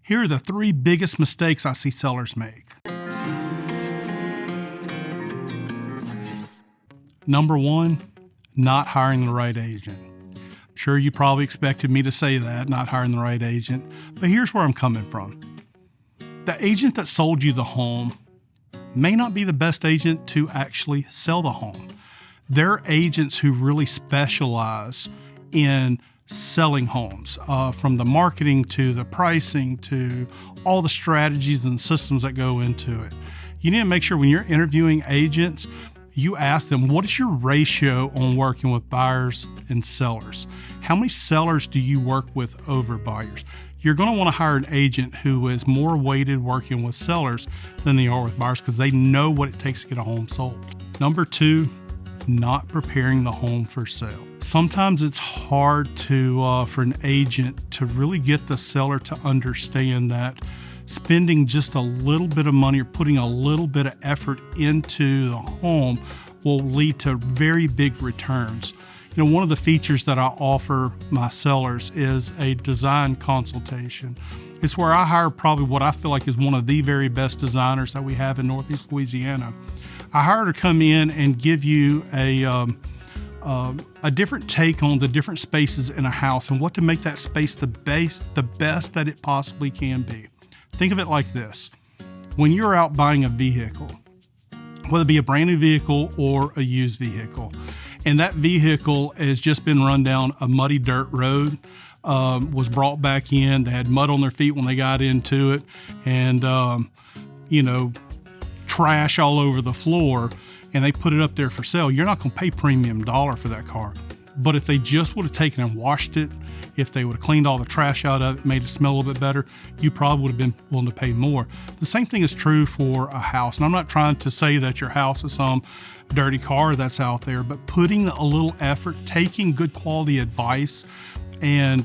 Here are the 3 biggest mistakes I see sellers make. Number 1, not hiring the right agent. I'm sure you probably expected me to say that, not hiring the right agent, but here's where I'm coming from. The agent that sold you the home may not be the best agent to actually sell the home. They're agents who really specialize in selling homes, from the marketing to the pricing to all the strategies and systems that go into it. You need to make sure when you're interviewing agents, you ask them, what is your ratio on working with buyers and sellers? How many sellers do you work with over buyers? You're going to want to hire an agent who is more weighted working with sellers than they are with buyers because they know what it takes to get a home sold. Number 2, not preparing the home for sale. Sometimes it's hard for an agent to really get the seller to understand that spending just a little bit of money or putting a little bit of effort into the home will lead to very big returns. You know, one of the features that I offer my sellers is a design consultation. It's where I hire probably what I feel like is one of the very best designers that we have in Northeast Louisiana. I hire her to come in and give you a different take on the different spaces in a house and what to make that space the best that it possibly can be. Think of it like this. When you're out buying a vehicle, whether it be a brand new vehicle or a used vehicle, and that vehicle has just been run down a muddy dirt road, was brought back in, they had mud on their feet when they got into it, and trash all over the floor, and they put it up there for sale, you're not going to pay premium dollar for that car. But if they just would have taken and washed it, if they would have cleaned all the trash out of it, made it smell a little bit better, you probably would have been willing to pay more. The same thing is true for a house. And I'm not trying to say that your house is some dirty car that's out there, but putting a little effort, taking good quality advice, and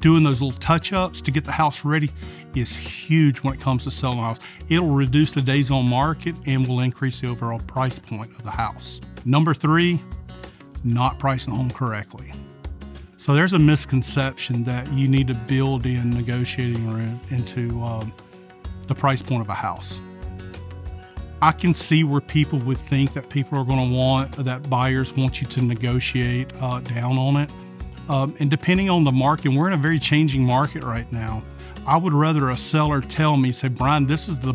doing those little touch-ups to get the house ready is huge when it comes to selling a house. It'll reduce the days on market and will increase the overall price point of the house. Number 3, not pricing the home correctly. So there's a misconception that you need to build in negotiating room into the price point of a house. I can see where people would think that that buyers want you to negotiate down on it. And depending on the market, we're in a very changing market right now. I would rather a seller tell me, say, Brian, this is the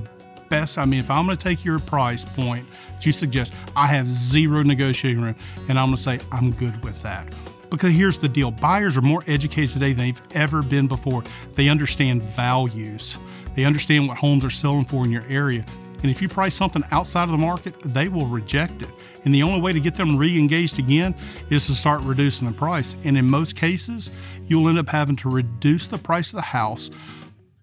best. I mean, if I'm going to take your price point that you suggest, I have 0 negotiating room, and I'm going to say, I'm good with that. Because here's the deal. Buyers are more educated today than they've ever been before. They understand values. They understand what homes are selling for in your area. And if you price something outside of the market, they will reject it. And the only way to get them re-engaged again is to start reducing the price. And in most cases, you'll end up having to reduce the price of the house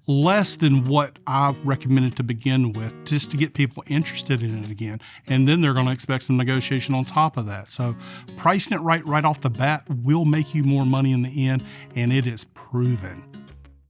less than what I recommended to begin with, just to get people interested in it again. And then they're going to expect some negotiation on top of that. So pricing it right off the bat will make you more money in the end, and it is proven.